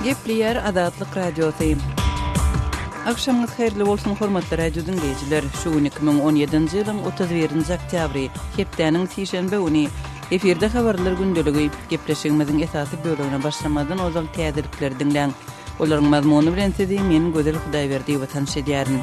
Gepleyer Azatlyk Radiosu. Akşamınız hayırlı bolsun hormatly radio dinleyijiler. Şu 2017-nji ýylyň 31-nji oktýabry, hepdeniň sişenbe güni efirde habarlar gündeligi gepleşigimiziň esasy bölümine başlamadan ozal täzirlikleri dinleň. Olaryň mazmuny bilen sizi men Gözel Hudaýberdi we tanış edýärin.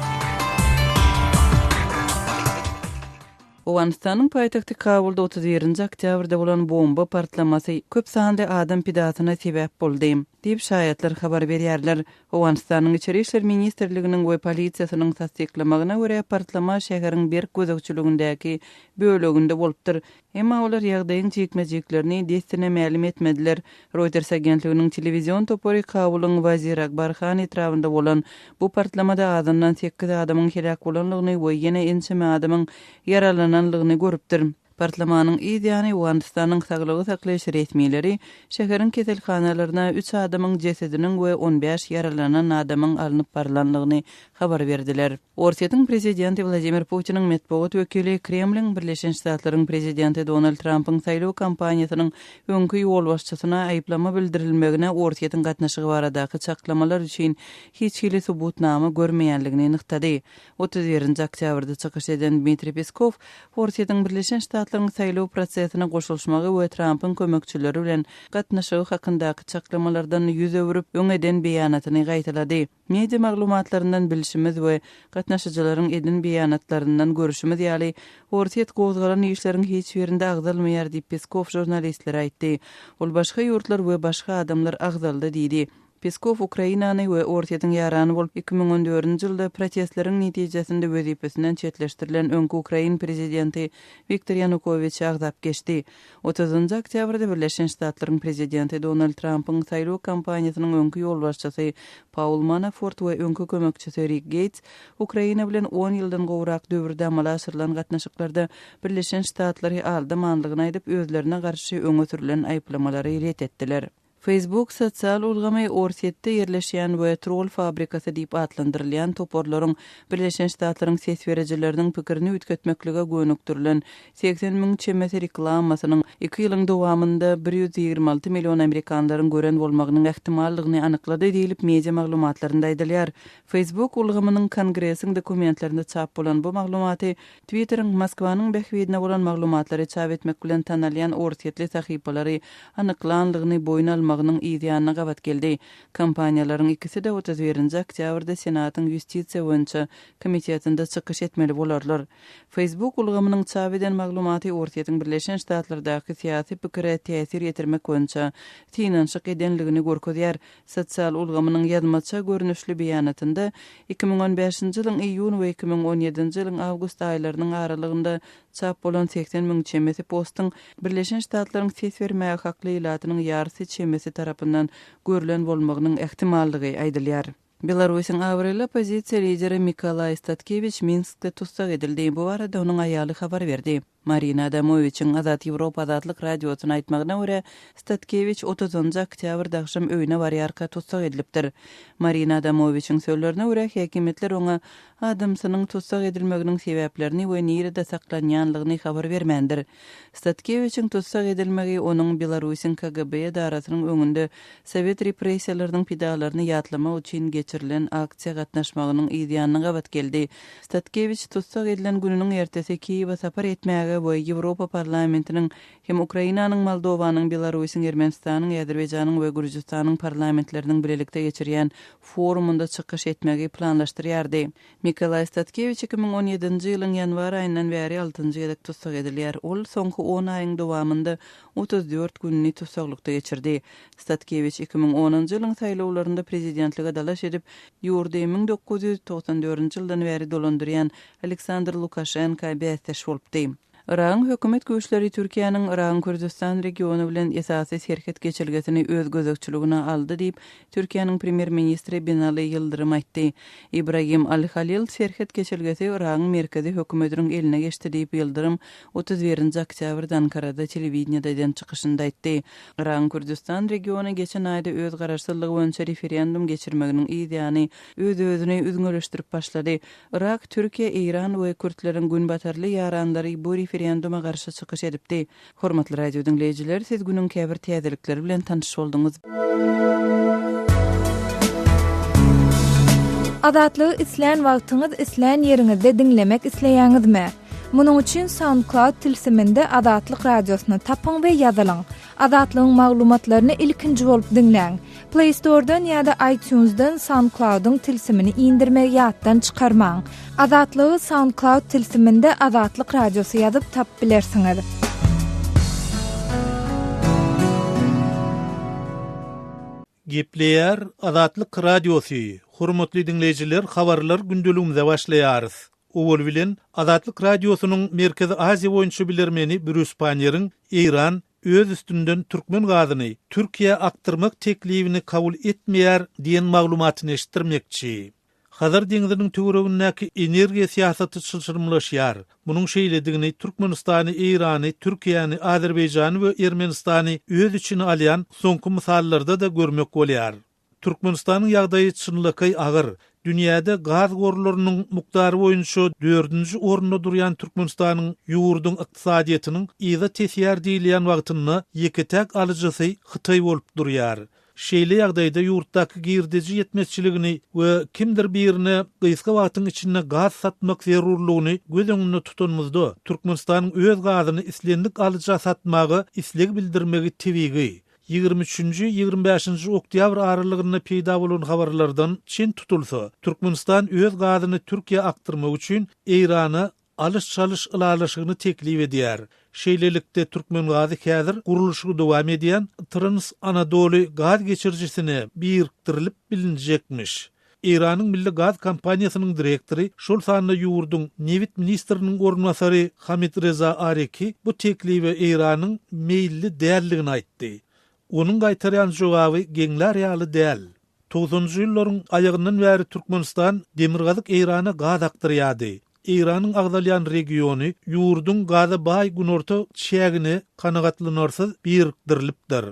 Owganistanyň paýtagty Kabulda 31-nji oktýabrda bolan bomba partlamasy köp sanda adam pidatyna sebäp boldy diýip şaýatlar habar berýärler. Owganistanyň Içeri işler ministrliginiň we polisiýasynyň tasdiklamagyna görä partlama şäheriň bir gözegçiligindäki böleginde bolupdyr. Emma olar ýagdaýyň çekmejiklerini destine ma'lum etmediler. Reuters agentliginiň telewizion topary Kabulyň Wazir Akbar Khan etrafynda bolan bu partlamada adamdan 8 adamyň helak bolanlygyny we ýene ençeme adamyň yaralananlygyny görüpdir. Partlamanyň ýa-ni Owganistanyň saglygy saklaýyş resmiýetleri şäheriň keselhanalaryna 3 adamyň jesediniň we 15 yaralanan adamyň alınıp barlanlygyny habar berdiler. Orsiýatyň prezidenti Vladimir Putiniň medeniýet wekili Kremliň Birleşen Ştatlaryň prezidenti Donald Trumpyň saýlaw kampaniýasynyň öňkü ýol başçysyna aýplama bildirilmegine Orsiýatyň gatnaşygy baradaky çaklamalar üçin hiç hili subutnama görmeýänligini nyktady. 31-nji oktýabrda çykyş eden Dmitri Peskov Orsiýatyň Birleşen Ştatlaryň saýlaw prosesine goşulmagy we Trumpyň kömekçileri bilen gatnaşygy hakyndaky çaklamalardan ýüz öwürüp öňeden beýanatyny gaýtalady. Media maglumatlarynyň bilişimiz we gatnaşyjylaryň edin beýanatlaryndan görüşimiz ýaly Orsiýat gozgalan işleriň hiç birinde agdalmaýar diýip Peskov jurnalistlere aýtdy. Ol başga ýurtlar we başga adamlar agdaldy diýdi. Peskov Ukrainany we Orsiýatyň ýarany bolup 2014-nji ýylda protestleriň netijesinde wezipesinden çetleşdirilen öňkü Ukrain prezidenti Viktor Yanukovych agdap geçdi. 30-njy oktýabrda Birleşen Ştatlaryň prezidenti Donald Trumpyň saýlaw kampaniýasynyň öňkü ýol başçysy Paul Manafort we öňkü kömekçisi Rick Gates Ukraina bilen 10 ýyldan gowrak döwürde amala asyrylan gatnaşyklarda Birleşen Ştatlary aldamanlygyny aýdyp özlerine garşy öňe sürülen aýplamalary ret etdiler. Facebook sosial ulgamy Orsiýetde ýerleşýän we troll fabrikasy diýip adlandyrylýan toporlaryň Birleşen Ştatlaryň ses berejileriniň pikirini ütketmekligi gönüktirilen 80 000 çemesi reklamasynyň 2 ýylyň dowamynda 126 million amerikanlaryň gören bolmagynyň ähtimallygyny anyklady diýilip media maglumatlarynda aýdylýar. Facebook ulgamynyň kongresiň dokumentlerinde çap bolan bu maglumaty Twitteriň Moskwanyň behwedine bolan maglumatlary çap etmek bilen tanalýan Orsiýetli sahypalary anyklanlygyny boýna almagynyň ýa-ni gabat geldi. Kampaniýalaryň ikisi de 31-nji oktýabrda Senatyň Ýustisiýa boýunça komitetinde çykyş etmeli bolarlar. Facebook ulgamynyň çap eden maglumaty Orsiýatyň Birleşen Ştatlardaky syýasy pikire täsir ýetirmek boýunça tinançyk edenligini görkezýär. Sosial ulgamynyň ýazmaça görnüşli beýanatynda 2015-nji ýylyň iýun we 2017-nji ýylyň awgust aýlarynyň aralygynda çap bolan 80 000 çemesi postyň Birleşen Ştatlaryň ses bermäge hakly ilatynyň ýarysy çemesi tarapyndan görülen bolmagynyň ähtimallygy aýdylýar. Belarusyň awrela pozisiýa lideri Mikolay Statkevich Minskde tutsak edildi. Bu arada onuň aýaly habar berdi. Marina Adamoviçiň Azat Ýewropa Azatlyk radiosyna aýtmagyna görä Statkevich 30-njy oktýabrda akşam öýüne barýarka tutsak edilipdir. Marina Adamoviçiň sözlerine görä häkimetler oňa adamsynyň tutsak edilmeginiň sebäplerini we nirede saklanýanlygyny habar bermendir. Statkeviçiň tutsak edilmegi onuň Belarusyň KGB darasynyň öňünde Sowet repressiýalarynyň pidalaryny ýatlamak üçin geçirilen aksiýa gatnaşmagynyň ýa-ni gabat geldi. Statkevich tutsak edilen gününiň ertesi Kiýewe sapar etmäge we Ýewropa parlamentiniň hem Ukrainanyň, Moldowanyň, Belarusyň, Ermenistanyň, Azerbaýjanyň we Gürjistanyň parlamentleriniň bilelikde geçirýän forumunda çykyş etmegi planlaşdyrýardy. Mikolay Statkevich 2017-nji ýylyň ýanwar aýyndan bäri 6-njy ýylda tutsak edilýär. Ol soňky 10 aýyň dowamynda 34 günni tutsaklykda geçirdi. Statkevich 2010-njy ýylyň saýlawlarynda prezidentlige dalaş edip, ýurdu 1994-nji ýyldan bäri dolandyrýan Aleksandr Lukashenko bästeş bolupdy. Iran hökümet güýçleri Türkiýanyň Iran Kürdistan regionu bilen esasy serket geçirgesini öz gözekçiligine aldy diýip Türkiýanyň premier ministri Binali Yıldırım aýtdy. İbrahim Al-Halil serket geçirgesi Iran merkezi hökümetiniň eline geçdi diýip Yıldırım 31-nji oktýabrda Ankarada telewizionyada eden çykyşynda aýtdy. Iran Kürdistan regionu geçen aýda öz garaşsyzlygy boýunça referendum geçirmeginiň ýa-ni öz-özüne üzgünleşdirip başlady. Irak, Türkiýe, İran we Kürtleriň günbatarly ýaranlary bu referenduma garşy çykyş edipdi. Hormatly radio dinleyijiler, siz günüň käbir täzelikleri bilen tanış boldunuz. Adatlygy isleýän wagtyňyz isleýän ýeriňizde dinlemek isleýäňizmi? Munuň üçin SoundCloud tilsiminde Adatlyk radiosyny tapyň we ýazylyň. Adatlygyň maglumatlaryny ilkinji bolup dinleň. Play Store'dan ýa-da iTunes'dan SoundCloud'un tilsimini indirmek ýatdan çykarmaň. Adatlygy SoundCloud tilsiminde Adatlyk radiosy ýazyp tap bilersiňiz. Gepleýär Adatlyk radiosy. Hormatly dinleýijiler, habarlar gündelüğümizde başlaýarys. Owul bilen Adatlyk radiosynyň Merkezi Aziýa boýunça bilermeni Brus Panier'in Iran öz üstünden Türkmen gazyny Türkiýe aktyrmak teklifini kabul etmeýär diýen maglumatyny eşitdirmekçi. Hazar deňiziniň töweregindäki energiýa siýasaty çylşyrmlaşýar. Munyň şeýledigini Türkmenistany, Irany, Türkiýany, Azerbaýjany we Ermenistany öz içine alýan soňky misallarda da görmek bolýar. Türkmenistanyň ýagdaýy çynlyky agyr. Dünýäde gaz gorlarynyň mukdary boýunça 4-nji orunda durýan Türkmenistanyň ýurdun ykdysadyýatynyň ýa-da tesir diýilýän wagtyny ýeketäk alyjysy Hytaý bolup durýar. Şeýle ýagdaýda ýurtdaky girdici ýetmezçiligini we kimdir birine gysga wagtyň içinde gaz satmak zerurlygyny göz öňünde tutanmyzda Türkmenistanyň öz gazyny islendik alyja satmagy isleg bildirmegi tebigi. 23-25 oktyabr aralygyna peýda bolan habarlardan çin tutulsa, Türkmenistan öz gazyny Türkiýe aktyrmak üçin Irana alış-çalış ılalaşygyny teklif edýär. Şeýlelikde Türkmen gazy häzir guruluşy dowam edýän Trans Anadolu gaz geçirjisine biriktirilip bilinjekmiş. Iranyň Milli Gaz Kompaniýasynyň direktori, şol sanda ýurdun Newit ministriniň ornwasary Hamid Reza Areki bu teklife Iranyň meýilli dälligini aýtdy. Onun gaýtarýan jogaby geňler ýaly däl. 90-njy ýyllaryň aýagyndan bäri Türkmenistan demirgazyk Irana gaz aktyrýardy. Iranyň agdalýan regiony ýurdun gaza baý günorta çägini kanagatlanarsyz birikdirilipdir.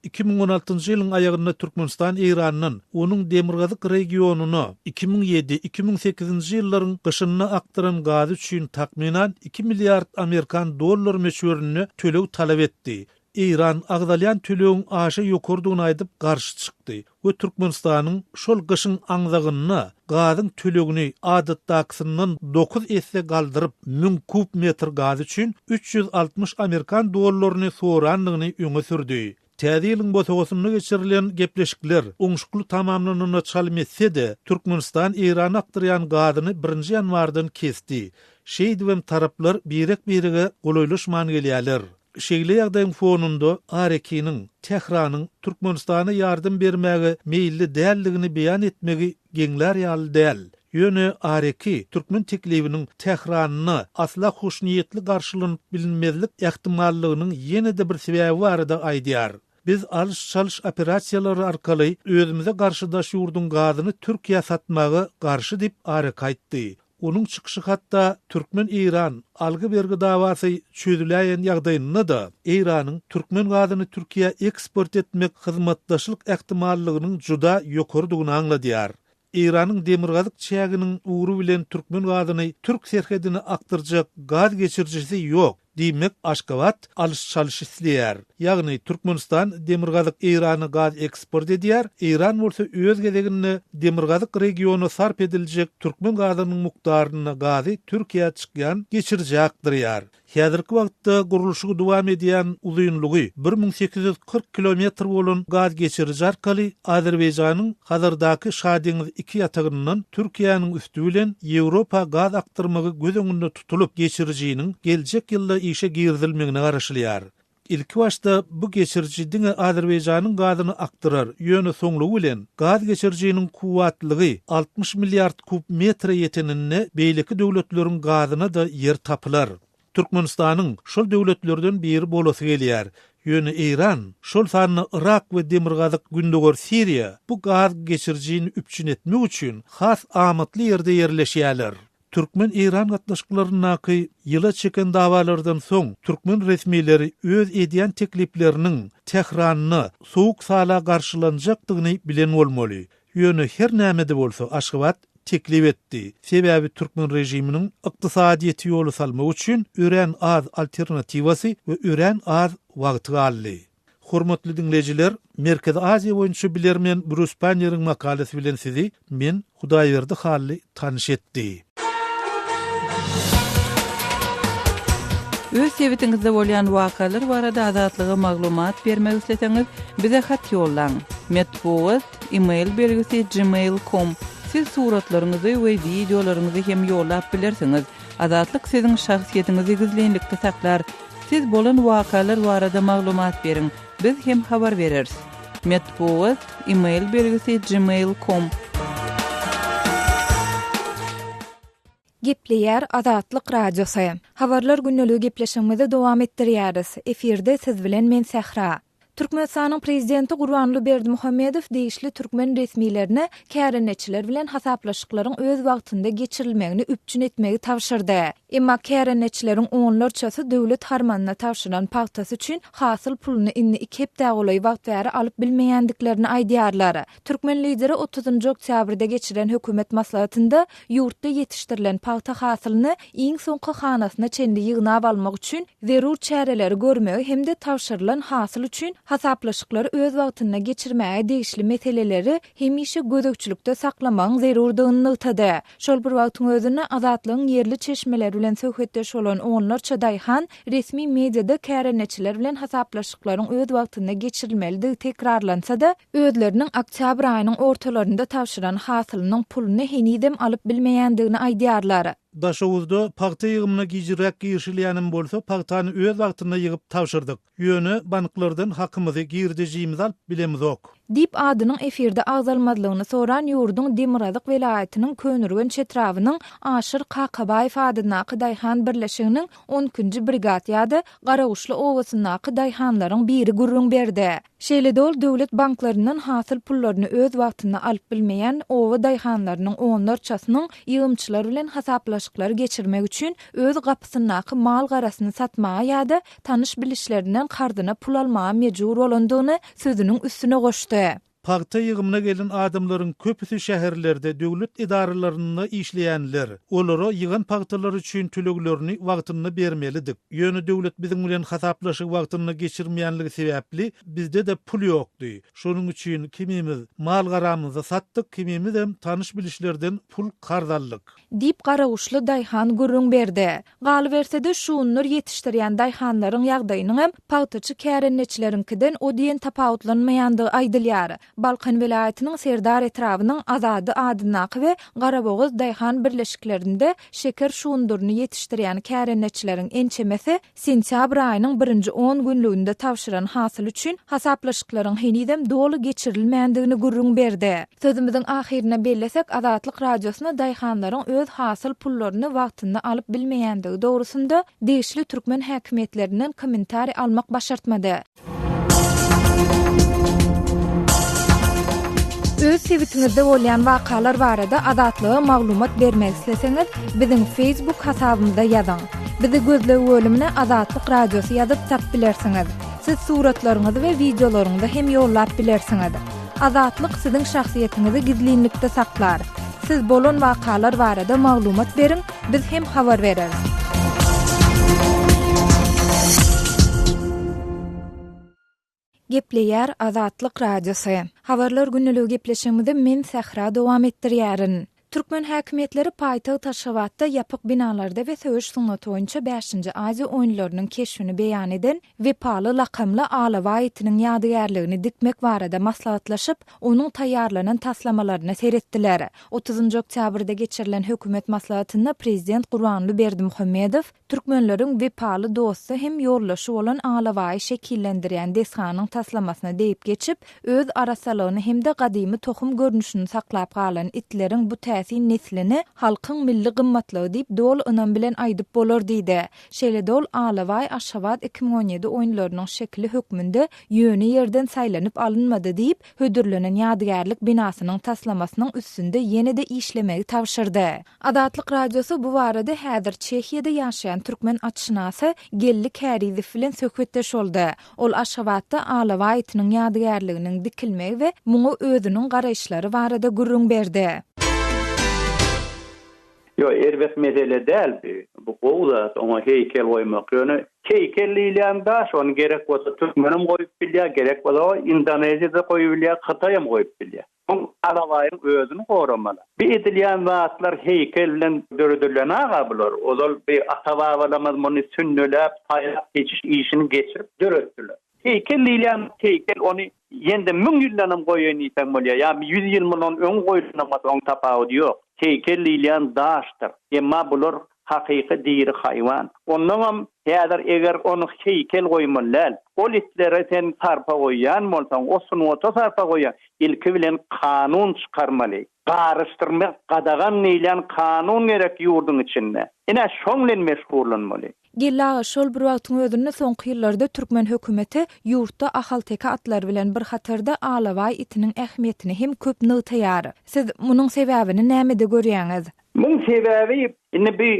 2016-njy ýylyň aýagynda Türkmenistan Iranyň onuň demirgazyk regionuny 2007-2008-nji ýyllaryň gyşyna aktyran gaz üçin takminan 2 milliard Amerikan dollar meşwerini tölew talap etdi. İran agdalyan tülüğün aşa yokurduğunu aydıp karşı çıktı. Ve Türkmenistanyň şol gyşyň aňzagyny gazyň tülüğünü adatdakysyndan 9 esse galdyryp 1000 kub metr gaz üçin 360 Amerikan dollaryny soranlygyny öňe sürdi. Täze-ýylyň boşagysyna geçirilen gepleşikler oňşukly tamamlanyna çalym etse-de Türkmenistan Iran aktyrýan gazyny 1-nji ýanwardan kesdi. Şeýdibem taraplar birek-birege golaýlaşman gelýärler. Şeýle ýagdaýyň fonunda Arekiň Tehranyň Türkmenistana ýardym bermäge meýilli dälligini beýan etmegi geňler ýaly däl. Ýöne Areki Türkmen teklifiniň Tehranyny asla hoşniýetli garşylanyp bilinmezlik ähtimallygynyň ýene-de bir sebäbi barada aýdýar. Biz alış-çalış operasiýalary arkaly özümize garşydaş ýurdun gazyny Türkiýe satmagy garşy diýip Arek aýtdy. Onun çıkışı hatta Türkmen-İran algı bergi davasy çözüläýän ýagdaýynda da Iranyň Türkmen gazyny Türkiýe eksport etmek hyzmatdaşlyk ähtimallygynyň juda ýokurdygyny aňladýar. Iranyň demirgazyk çäginiň uğru bilen Türkmen gazyny Türk serhedine aktyrjak gaz geçirjisi ýok. Diýmek aşgabat alış-çalış isleýär. Ýagny Türkmenistan demirgazyk Irana gaz eksport edýär. Iran bolsa öz gezeginde demirgazyk regiony sarp ediljek Türkmen gazynyň mukdaryny gazy Türkiýe çykýan geçirjakdyrýar. Häzirki wagtda guruluşy dowam edýän uzunlugy 1840 kilometr bolan gaz geçirji arkaly Azerbaýjanyň hazırdaky Şadeňiz 2 ýatagyndan Türkiýanyň üstü bilen Ýewropa gaz aktyrmagy göz öňünde tutulup geçirjiniň geljek ýylda işe girdilmegine garaşylýar. İlki başda bu geçirjidiň Azerbaýjanyň gazyny aktyrar ýöne soňlugy bilen gaz geçirjiniň kuwatlygy 60 milliard kub metre ýetenine beýleki döwletleriň gazyna da yer tapylar. Türkmenistanyň şol döwletlerden biri bolasy gelýär. Ýöne Iran şol sanyny Irak we demirgazyk gündegor Siriýa bu gaz geçirjini üpçün etmek üçin has amatly ýerde ýerleşýärler. Türkmen-İran gatnaşyklarynaky ýyla çeken dawalardan soň Türkmen resmiýetleri öz edýän teklipleriniň Tehranyny soğuk sala garşylanjakdygyny bilen bolmaly. Ýöne her näme bolsa Aşgabat teklif etdi. Sebäbi Türkmen rejiminiň ykdysadyýety ýoly salmak üçin ören az alternatiwasy we ören az wagt galdy. Hormatly dinleyijiler, Merkezi Aziýa boýunça bilermen Bruce Banner'ın makalesi bilen sizi men Hudaýberdi hally tanyş etdi. Öz sebetiňizde bolýan wakalar barada azatlyga maglumat bermek isleseňiz, bize hat ýollaň. Metbuat e-mail belgisi gmail.com. Siz suratlaryňyzy we videolaryňyzy hem ýollap bilersiňiz. Azatlyk siziň şahsiýetiniňizi gizlenlikde saklar. Siz bolan wakalar barada maglumat beriň. Biz hem habar bereriz. Metbuat e-mail belgisi gmail.com. Gepleýär Azatlyk radiosu. Habarlar günneligi gepleşigimizi dowam etdirýäris. Eferde siz bilen men Sähra. Türkmenistanyň prezidenti Gurbanly Berdimuhammedow deýişli türkmen resmiýlerine kärenetçiler bilen hasaplaşyklaryň öz wagtynda geçirilmegini üpçün etmegi tawşyrdy. Emma kärenetçileriň onlarçasy döwlet harmanyna tawşyran paýtasy üçin hasyl puluny inni 2 hepde golaý wagt bäri alyp bilmeýändiklerini aýdýarlar. Türkmen lideri 30 oktýabrda geçiren hökümet maslahatynda ýurtda ýetişdirilen paýta hasylyny iň soňky hanasyna çendi ýygnap almak üçin zerur çäreleri görmegi hemde tawşyrylan hasyl üçin hasaplaşyklary öz wagtyna geçirmäge deýişli meseleleri hemişe gödökçülükde saklamagyň zerurdygyny ýytady. Şol bir wagtyň özüne azatlygyň yerli çeşmeleri bilen söhbetdeş bolan onlarça daýhan resmi mediada kärenetçiler bilen hasaplaşyklaryň öz wagtyna geçirilmeligi tekrarlansa-da, özleriniň oktyabr aýynyň ortalarynda tawşyran hasylynyň puluny henidem alyp bilmeýändigini aýdýarlar. Daşawuzda paýta ýygymyna gijirek girşilýänim bolsa, paýtany öz wagtynda ýygyp tawşyrdyk. Ýöne banklardan hakymyzy girdejimiz alyp bilemizok. Dip adynyň efirde agzalmadlygyny soran ýurdun Demirazyk welaýatynyň Könürgen çetrawynyň Aşyr Kakabaýew adynaky daýhan birleşiginiň 10-njy brigadýady Garaguşly owasynaky daýhanlaryň biri gurrun berdi. Şeýledol döwlet banklarynyň hasyl pullaryny öz wagtynda alyp bilmeýän owa daýhanlarynyň onlarçasynyň ýygymçylar bilen hasaplaşyklary geçirmek üçin öz gapysynaky mal garasyny satmaga ýa-da tanyş bilişlerinden kardyna pul almaga mejbur bolandygyny sözüniň üstüne goşdy. Paýta ýygymyna gelen adamlaryň köpüsi şäherlerde döwlet idaralaryna işleýänler. Olara ýygan paýtalar üçin töleglerini wagtynda bermelidik. Ýöne döwlet biziň bilen hasaplaşyk wagtyny geçirmeýänligi sebäpli bizde de pul ýokdy. Şonuň üçin kimimiz mal garamyzy satdyk, kimimiz hem tanyş bilişlerden pul kardallyk. Dip Garaguşly daýhan gurrun berdi. Galy bersede şuunlar ýetişdirýän daýhanlaryň ýagdaýynyň hem paýtaçy kärenetçileriňkinden o diýen tapawutlanmaýandygy aýdylýar. Balkan welaýatynyň Serdar etrawynyň Azady adynaky we Garaboğaz daýhan birleşiklerinde şeker şuunduryny ýetişdirýän kärenetçileriň ençemesi sentyabr aýynyň 1-nji 10 günlüğünde tawşyran hasyl üçin hasaplaşyklaryň henidem dolu geçirilmeýändigini gurrun berdi. Sözümizin ahirine bellesek, Azatlyk radiosuna daýhanlaryň öz hasyl pullaryny wagtynda alyp bilmeýändigi dogrusunda deýişli türkmen häkimetlerinden kommentari almak başartmady. Öz sebetiňizde bolýan wakalar barada azatlyga maglumat bermek isleseňiz, biziň Facebook hasabymyzda ýazyň. Bizi gözlegi bölümine Azatlyk radiosu ýazyp tap bilersiňiz. Siz suratlaryňyzy we videolaryňyzy hem ýollap bilersiňiz. Azatlyk siziň şahsiýetiniňizi gizlenlikde saklar. Siz bolan wakalar barada maglumat beriň, biz hem habar bereriz. Gepleýär Azatlyk radiosu. Habarlar günneligi gepleşigimizde men Sähra dowam etdirýärin. Türkmen häkimetleri paýtagy Taşawatda ýapyk binalarda we söwüş sunnaty boýunça 5-nji Aziýa oýunlarynyň keşfini beýan eden Wepaly lakamly Alawa ýetiniň ýadygärligini dikmek barada maslahatlaşyp, onuň taýýarlanan taslamalaryny seretdiler. 30 oktýabrda geçirilen hökümet maslahatynda prezident Gurbanly Berdimuhammedow türkmenleriň Wepaly dosty hem ýollaşy bolan Alawa şekillendirýän deshanyň taslamasyna deýip geçip, öz arasalygyny hemde gadymy tohum görnüşini saklap galan itleriň bu neslini halkyň milli gymmatlygy diýip dol önem bilen aýdyp bolar diýdi. Şeýledol Alawa Aşgabat 2017 oýunlarynyň şekli hökmünde ýöne ýerden saýlanyp alynmady diýip hödürlenen ýadygärlik binasynyň taslamasynyň üstünde ýene-de işlemegi tawşyrdy. Azatlyk radiosu bu barada häzir Çehiýede ýaşaýan türkmen atşynasy Gellik Härizow bilen söhbetdeş boldy. Ol Aşgabatda Alawa ýetiniň ýadygärliginiň dikilmegi we muňa özüniň garaýşlary barada gurrun berdi. Yo elbet mesele değil bu qowda ona heykel koymak. Yani heykelliýän daş onu gerek bolsa Türkmenim koyup bilýär, gerek bolsa Indoneziýada koyup bilýär, Hatayam koyup bilýär. Bu alawaýyň özüni goramaly. Bir edilýän wagtlar heykel bilen döredilýän bular. Ozal bir ata-babalarymyz muny sünnelep, taýlap geçiş işini geçirip döretdiler. Heykel onu yende 1000 ýyldan goýan ýeten bolýar. Ýa 100 ýyl mundan öň goýulmagy oň tapawdy ýok. Heykel daşdyr. Emma bular hakyky diri haýwan. Ondan häzir eger onu heykel goýmalar, ol itlere sen tarpa goýan bolsaň, osuny ota tarpa goýan, ilki bilen kanun çykarmaly. Garışdyrmak, gadagan neýlen kanun gerek ýurdun içinde. Ene şoň bilen meşgullanmaly. Gella şol bir wagtyň özünde soňky ýyllarda türkmen hökümeti ýurtda ahal-teka atlar bilen bir hatarda alawaý itiniň ähmiýetini hem köp nytaýar. Siz munyň sebäbini näme-de görýäňiz? Munyň sebäbi ine bir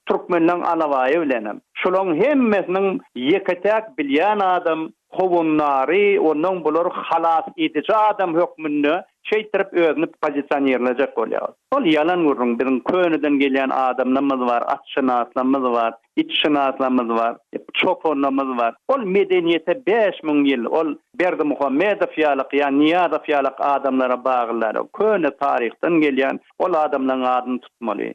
Türkmenliň alawaýy bilenem. Şolaň hemmesiniň ýeketäk bilýän adam howunlary, onuň bular halas edici adam hökmünde şeytirip özüni pozisionerlejek bolýar. Ol ýalan gurrun birin könüden gelýän adamlarymyz bar, atşynaslarymyz bar, içşynaslarymyz bar, çoponlarymyz bar. Ol medeniýete 5000 ýyl, ol Berdi Muhammedow ýalyk, ýa Niýazow ýalyk adamlara baglanlar. Köne taryhdan gelýän ol adamlaryň adyny tutmaly.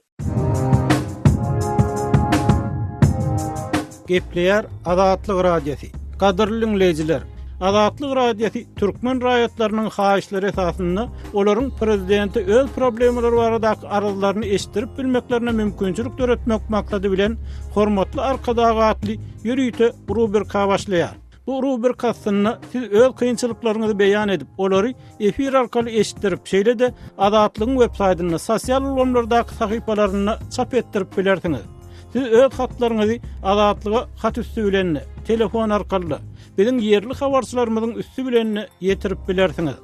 Gepleýär Azatlyk radiosi. Gadyrly dinleýijiler, Azatlyk radiosi türkmen raýatlarynyň haýyşlary esasynda olaryň prezidenti öz problemleri barada arazylaryny eşitdirip bilmeklerine mümkinçilik töretmek maksady bilen hormatly arkadagy atly ýürüýte rubrika başlaýar. Bu rubrikasyny siz öz kynçylyklaryňyzy beýan edip, olary efir arkaly eşitdirip, şeýle-de Azatlygyň websaýtyna, sosial ulanlardaky sahypalaryna çap etdirip bilersiňiz. Siz öz hatlaryňyzy Azatlyga hat üstü bilen telefon arkaly biziň ýerli habarçylarymyzyň üstü bilen ýetirip bilersiňiz.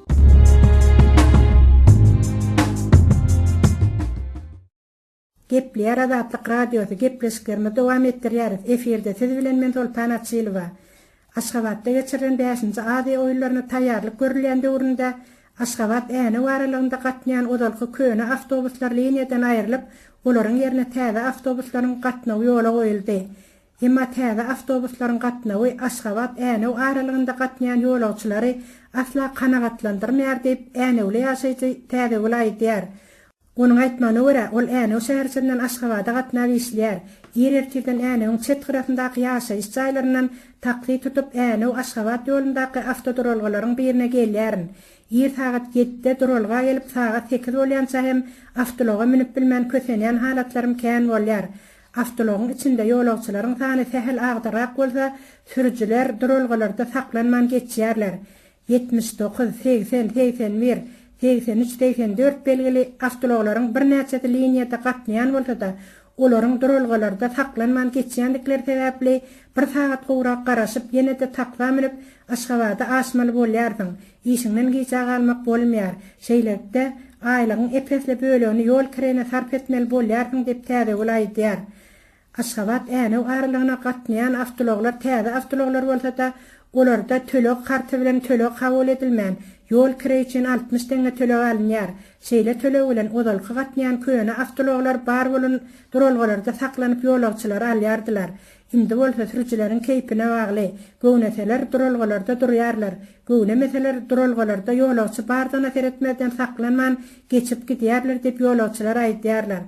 Gepleýär Azatlyk radiosu gepleşiklerimi dowam etdirýär. Efirde siz bilen men Tolpan Atçylywa. Aşgabatda geçirilen 5-nji ady oýunlaryna taýýarlyk görülýän döwründe Aşgabat äne waralygynda gatnaýan odalky köne awtobuslar liniýadan aýrylyp, olaryň ýerine täze awtobuslaryň gatnawy ýola goýuldy. Emma täze awtobuslaryň gatnawy Aşgabat äne waralygynda gatnaýan ýolagçylary asla kanagatlandyrmaýar diýip äne-ule ýaşaýjy täze vilaýetler. Onuň aýtmanyna görä, ol äne şäherçinden Aşgabada gatnap işleýär. Ýerertirden äneň çet tarapyndaky ýaşaýyş jaýlaryndan takly tutup äne Aşgabat ýolundaky awtoduralgalaryň birine gelýär. Ýer sagat 7-de duralga gelip sagat 8 bolýança hem awtologa minip bilmän kösenýän halatlarym kän bolýar. Awtologyň içinde ýolagçylaryň sany sähel agdarak bolsa, sürüjiler duralgalarda saklanman geçýärler. 79, 80, 81, 83, 84 belgili awtologlaryň bir näçe liniýada gatnaýan bolsa-da, olaryň duralgalarda saklanman geçýändikleri sebäpli bir sagat gowrak garaşyp ýene-de takla minip Aşgabada aşmaly bolýardyň. İşiňden giýjak almak bolmaýar. Şeýlerde aýlygyň epesle bölegi ýol kirene sarp etmeli bolýardyň diýip täze vilaýetler. Aşgabat äne aralygyna gatnaýan awtologlar täze awtologlar bolsa-da, olarda tölek karty bilen tölek kabul edilmän. Ýol kire üçin 60 tenge tölek alınýar. Şeýle tölek bilen odalky gatnaýan köne awtologlar bar bolan duralgalarda saklanyp ýolagçylary alýardylar. Indi bolsa sürüjileriň keýpine bagly. Göwneseler duralgalarda durýarlar. Göwnemeseler duralgalarda ýolagçy bardyna seretmeden saklanman geçip gidýärler diýip ýolagçylar aýdýarlar.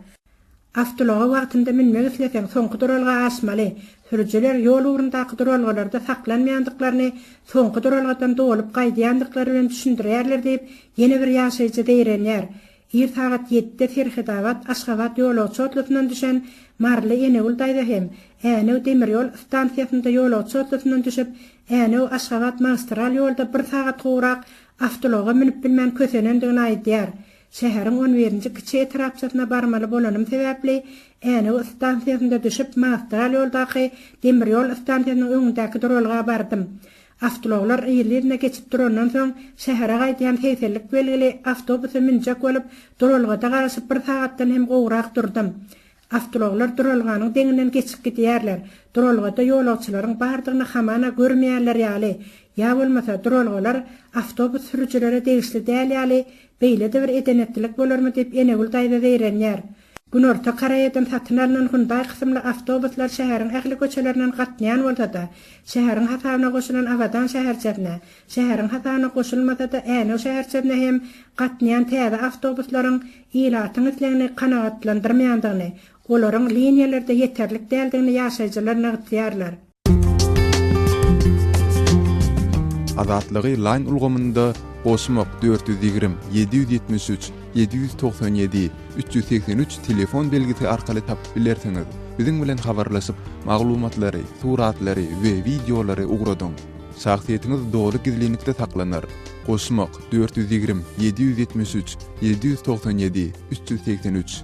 Awtologa wagtynda minmek isleseň soňky duralga aşmaly. Sürüjiler ýol urundaky duralgalarda saklanmaýandyklaryny, soňky duralgadan dolup gaýdýandyklary bilen düşündirýärler diýip ýene bir ýaşaýjy diýrenýär. Ýer sagat 7-de Ferhedawat Aşgabat ýolagçy otlusundan düşen marly Enegul daýda hem äne demirýol stansiýasynda ýolagçy otlusundan düşüp äne Aşgabat magistral ýolda bir sagat gowrak awtologa minip bilmän kösenendigini aýdýar. Şäheriň 11-nji kiçi etrapçysyna barmaly bolanym sebäpli äne stansiýasynda düşüp magistral ýoldaky demirýol stansiýasynyň öňündäki duralga bardym. Awtologlar ýerlerine geçip durandan soň şähere gaýdýan heýsellik belgili awtobusy minjek bolup duralgada garaşyp bir sagatdan hem gowrak durdum. Awtologlar duralganyň deňinden geçip gidýärler. Duralgada ýolagçylaryň bardygyny hamana görmeýärler ýaly. Ýa bolmasa duralgalar awtobus sürüjilere degişli däl ýaly beýle de bir edenetlik bolarmy diýip Enegul daýda diýrenýär. Günorta Karaye'den satın alınan Hyundai kısımlı avtobuslar şäherin ähli köçelerinden gatnayan bolsa-da, şäherin hasabyna goşulan awadan şäherçebine, şäherin hasabyna goşulmasa-da äne o şäherçebine hem gatnayan täze avtobuslaryň ilatyny kanagatlandyrmaýandygyny, olaryň liniýalerde ýeterlik däldigini ýaşaýjylar nägitýärler. Azatlygy line ulgamynda Osmok 420 773 797 383 telefon belgisi arkaly tapyp bilersiňiz. Biziň bilen habarlaşyp maglumatlary, suratlary we videolary ugradyň. Şahsiýetiniz dogry gizlilikde saklanır. Osmok 420 773 797 383.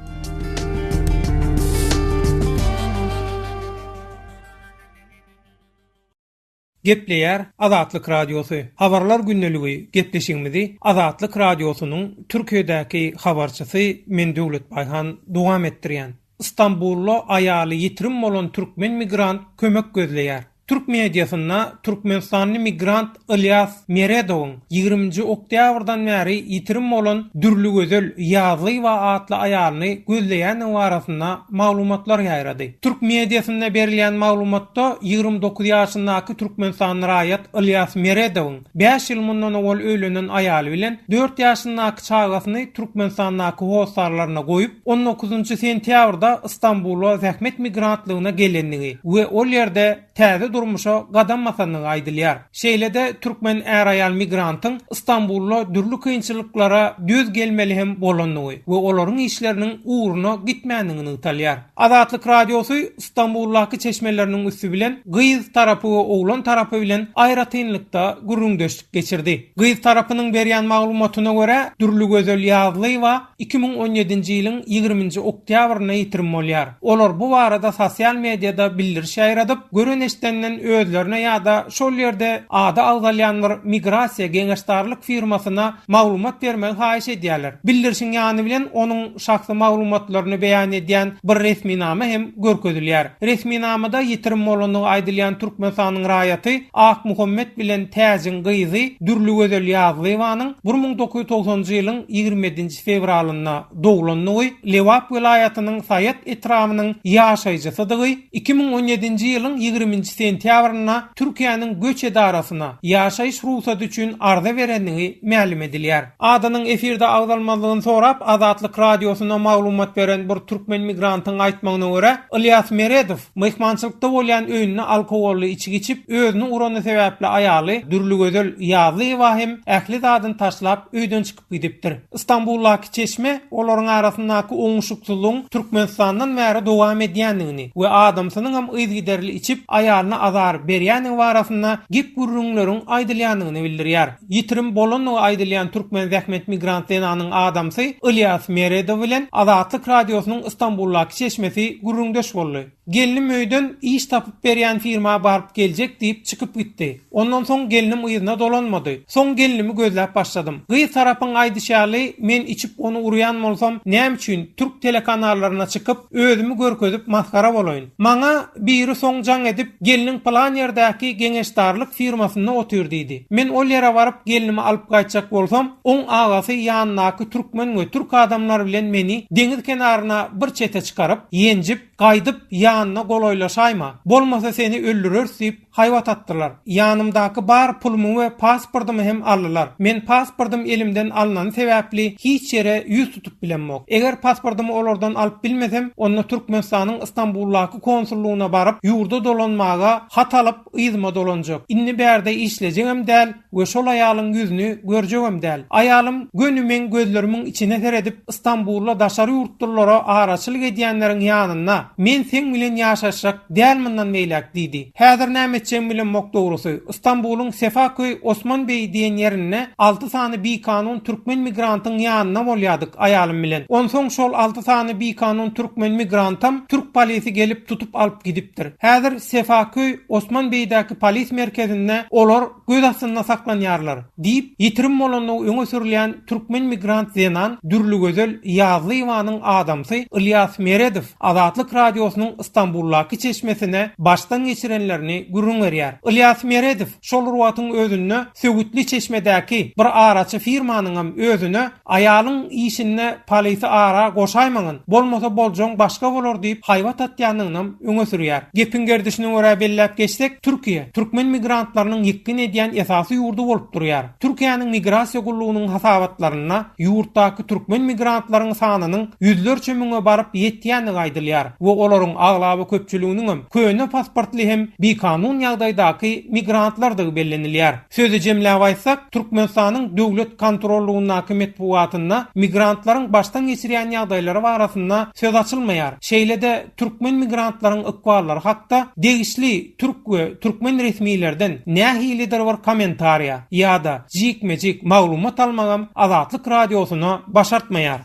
Gepleýär Azatlyk Radiosu. Habarlar günneligi gepleşigimizi Azatlyk Radiosunyň Türkiýedäki habarçysy men Döwlet Baýhan dowam etdirýän. İstanbullu aýaly ýitirim bolan türkmen migrant kömek gözleýär. Türk mediasynda Türkmenistanly migrant Ilyas Meredowyň 20 oktýabrdan bäri ýitirim bolan dürlü gözel ýazly we atly aýalyny gözleýän arasynda maglumatlar ýaýrady. Türk mediasynda berilýän maglumatda 29 ýaşyndaky Türkmenistanly raýat Ilyas Meredowyň 5 ýyl mundan owal öýlenen aýaly bilen 4 ýaşyndaky çagasyny Türkmenistandaky howsarlaryna goýup 19 sentýabrda İstanbul'a zähmet migrantlygyna gelendigi we ol ýerde täze durmuşa gadammasanlygy aýdylýar. Şeýlede türkmen aýal migrantyň İstanbul'da dürlü kynçylyklara düz gelmeli hem bolanlygy we olaryň işleriniň uğruna gitmänligini ýytalýar. Azatlyk Radiosu İstanbul'daky çeşmeleriniň üstü bilen gyz tarapy we oglan tarapy bilen aýratynlykda gurrundeşlik geçirdi. Gyz tarapynyň berýän maglumatyna görä dürlü gözel ýazly we 2017-nji ýylyň 20-nji oktýabryna ýitirim bolýar. Olar bu barada sosial mediada bildiriş ýaýradyp göreneşden özlerine ýa-da şol ýerde ada agdalýanlar migrasiýa geňeşdarlyk firmasyna maglumat bermek haýyş edýärler. Bildirişiň ýany bilen onuň şahsy maglumatlaryny beýan edýän bir resminama hem görkezilýär. Resminamada ýitirim bolanyny aýdylýan Türkmenistanyň raýaty Ak Muhammed bilen täzin gyzy dürlü gözel ýazly wanyň 1990-njy ýylyň 27-nji fevralynda dowlanlygy Lewap welaýatynyň Sayat etramynyň ýaşaýjysydygy 2017-nji ýylyň 20-nji sentýabrynda Türkiýanyň göç edarasyna ýaşaýyş ruhsaty üçin arza berenligi ma'lum edilýär. Adanyň efirde agdalmalygyny sorap Azatlyk Radiosyna maglumat beren bir türkmen migrantyň aýtmagyna görä Ilyas Meredow mehmançylykda bolýan öýüne alkogolly içki içip özüni urany sebäpli aýaly dürlü gözel ýazly we hem ähli zadyny taşlap öýden çykyp gidipdir. İstanbuldaky çeşme olaryň arasyndaky oňuşukçylygyň Türkmenistandan bäri dowam edýändigini we adamsynyň hem ýygyderli içip aýalyna azar berýän barasynda gip gurrunlaryň aýdylýandygyny bildirýär. Ýitirim bolan we aýdylýan türkmen zähmet migrantlarynyň adamsy Ilyas Meredow bilen Azatlyk Radiosynyň İstanbuldaky çeşmesi gurrundeş boldy. Gelinim öýden iş tapyp berýän firma baryp geljek diýip çykyp gitdi. Ondan soň gelinim ýyzyna dolanmady. Soň gelinimi gözläp başladym. Gyz tarapyň aýdyşaly men içip onu urýan bolsam, näme üçin türk telekanallaryna çykyp özümi görkezip maskara bolaýyn. Maňa biri soň jaň edip geliniň plan ýerdäki geňeşdarlyk firmasyna otyrdydy. Men ol ýere baryp gelinimi alyp gaýtjak bolsam, oň agasy ýanynaky türkmen we türk adamlar bilen meni deňiz kenaryna bir çete çykaryp, ýenjip, gaýdyp ýanyna golaýlaşaýma. Bolmasa seni öldürür diýip haýwat atdylar. Ýanymdaky bar pulumy we pasportumy hem aldylar. Men pasportum elimden alynan sebäpli hiç ýere ýüz tutup bilenmok. Eger pasportumy olardan alyp bilmesem, onu Türkmenistanyň İstanbuldaky konsullugyna baryp ýurda dolanmaga hat alyp ýyzyma dolanjak. Inni bärde işlejegem däl we şol aýalyň ýüzüni görjegem däl. Aýalym gönümen gözlerimiň içine seredip İstanbulda daşary ýurtlara araçylyk edýänleriň ýanyna men sen bilen ýaşaşak dälmenden meýlek diýdi. Häzir näme etjem bilen mok dogrusy İstanbul'un Sefaköy Osman Bey diýen ýerine 6 sany bir kanun türkmen migrantyň ýanyna bolýadyk aýalym bilen. Onsoň şol 6 sany bir kanun türkmen migrantam türk polisi gelip tutup alyp gidipdir. Häzir Sefaköy Osman Beýdäki polis merkezinde olar göz astynda saklanýarlar diýip ýitirim bolanyny öňe sürülýän türkmen migrant Zenan dürlü gözel ýazly wanyň adamsy Ilyas Meredow Azatlyk Radiosynyň İstanbuldaky çeşmesine baştan geçirenlerini öňüň berýär. İlyas Meredow şol ruwatyň özünde Sögütli Çeşmedäki bir araçy firmanyň özüne aýalyň işine polisi ara goşaýmagyň, bolmasa boljoň başga bolar diýip haýwat atýanyny öňe sürýär. Gepin gerdişine görä belläp geçsek, Türkiýe türkmen migrantlarynyň ýekkin edýän esasy ýurdu bolup durýar. Türkiýanyň migrasiýa gullugynyň hasabatlaryna ýurtdaky türkmen migrantlaryň sanynyň yüzlerçe müňe baryp ýetýäni gaýdylýar we olaryň aglaby köpçüliginiň köne pasportly hem bikanun ýagdaýdaky migrantlar da bellenilýär. Sözü jemläp aýtsak, Türkmenistanyň döwlet kontrollugyna matbuatyna migrantlaryň başdan geçirýän ýagdaýlary barasynda söz açylmaýar. Şeýlede türkmen migrantlaryň ykballary hakda degişli türk we türkmen resmiýlerden nähilidir bir kommentariýa ýa-da jikmejik maglumat almagam Azatlyk radiosyna başartmaýar.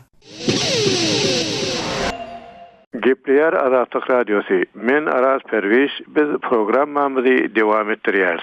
Gepleýär Azatlyk radiosy. Men Araz Perwiş, biz programmamyzy dowam etdirýäris.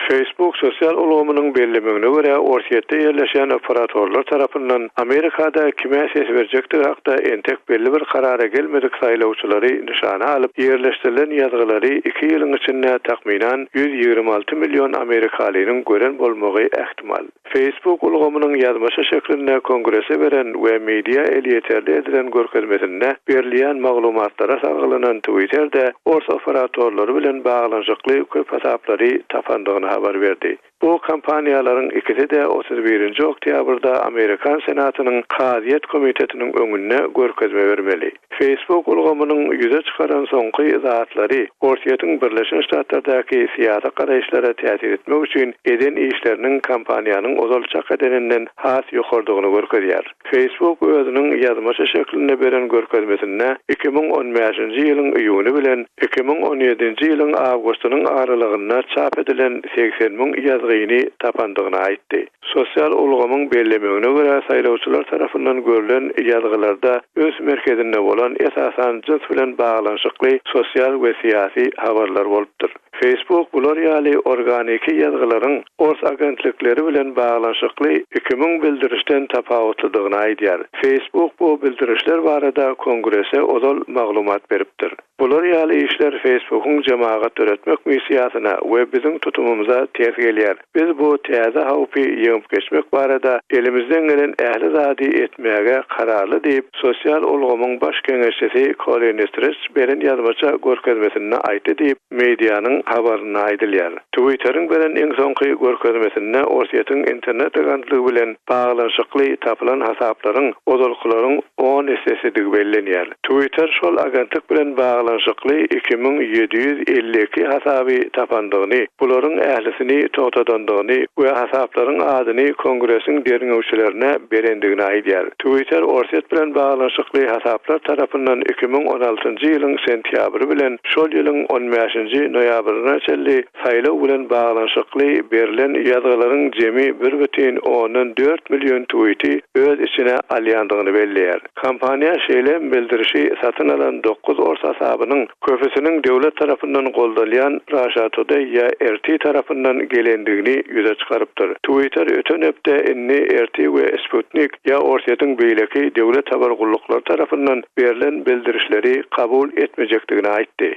Facebook sosial ulgamynyň bellemegine görä Orsiýetde ýerleşen operatorlar tarapyndan Amerikada kime ses berjekdir hakda entek belli bir karara gelmedik saýlawçylary nişana alyp ýerleşdirilen ýazgylary 2 ýylyň içinde tahminan 126 milyon Amerikalynyň gören bolmagy ähtimal. Facebook ulgamynyň ýazmaşy şeklinde kongrese beren we media elýeterli edilen görkezmesinde berilýän maglumatlara sagylanan Twitter'de ors operatorlary bilen baglanjykly köp hasaplary tapandygyny habar berdi. Bu kampaniýalaryň ikisi de 31 oktýabrda Amerikan Senatynyň Kaziýet Komitetiniň öňünde görkezme bermeli. Facebook ulgamynyň ýüze çykaran soňky izahatlary Orsiýetiň Birleşen Ştatlardaky syýasy garaýşlara täsir etmek üçin eden işleriniň kampaniýanyň ozalçak edeninden has ýokardygyny görkezýär. Facebook özüniň ýazmaşy şeklinde beren görkezmesinde 2015-nji ýylyň iýuny bilen 2017-nji ýylyň awgustynyň aralygyna çap edilen 80 000 ýazgyny tapandygyny aýtdy. Sosial ulgamyň bellemegine görä saýlawçylar tarapyndan görülen ýazgylarda öz merkezinde bolan esasan jins bilen baglanşykly sosial we syýasy habarlar bolupdyr. Facebook bular ýaly organik ýazgylaryň ors agentlikleri bilen baglanşykly 2000 bildirişden tapawutlydygyny aýdýar. Facebook bu bildirişler barada kongrese ozal maglumat beripdir. Bular ýaly işler Facebookyň jemaat öğretmek missiýasyna we biziň tutumumyza täsir gelýär. Biz bu täze hawpy ýeňip geçmek barada elimizden gelen ähli zady etmäge kararly diýip sosial ulgamyň baş keňeşçisi Colin Strich beren ýazmaça görkezmesinde aýtdy diýip mediýanyň habaryna aýdylýar. Twitteriň beren iň soňky görkezmesinde Orsiýetiň internet agentlygy bilen baglanşykly tapylan hasaplaryň ozalkylaryň 10 esesidi bellenýär. Twitter şol agentlik bilen baglanşykly 2752 hasaby tapandygyny, bularyň ählisini totadandygyny we hasaplaryň adyny kongresiň derňewçilerine berendigini aýdýar. Twitter Orsiýet bilen baglanşykly hasaplar tarapyndan 2016-njy ýylyň sentýabry bilen şol ýylyň 15-nji noýabryna çelli saýlaw bilen baglanşykly berilen ýazgylaryň jemi 1,4 milyon tweeti öz içine alýandygyny belleýär. Kampaniýa şeýle bildirişi satyn alan 9 ors hasabynyň köpüsiniň döwlet tarapyndan goldalýan Russia Today ýa RT tarapyndan gelendigini ýüze çykarypdyr. Twitter öten hepde inni RT we Sputnik ýa Orsiýetiň beýleki döwlet habar gullukları tarapyndan berilen bildirişleri kabul etmejekdigini aýtdy.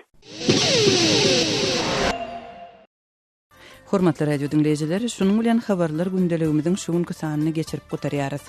Hormatly radio dinleýijiler, şunuň bilen habarlar gündeligimiziň şu günkü sanyny geçirip gotarýarys.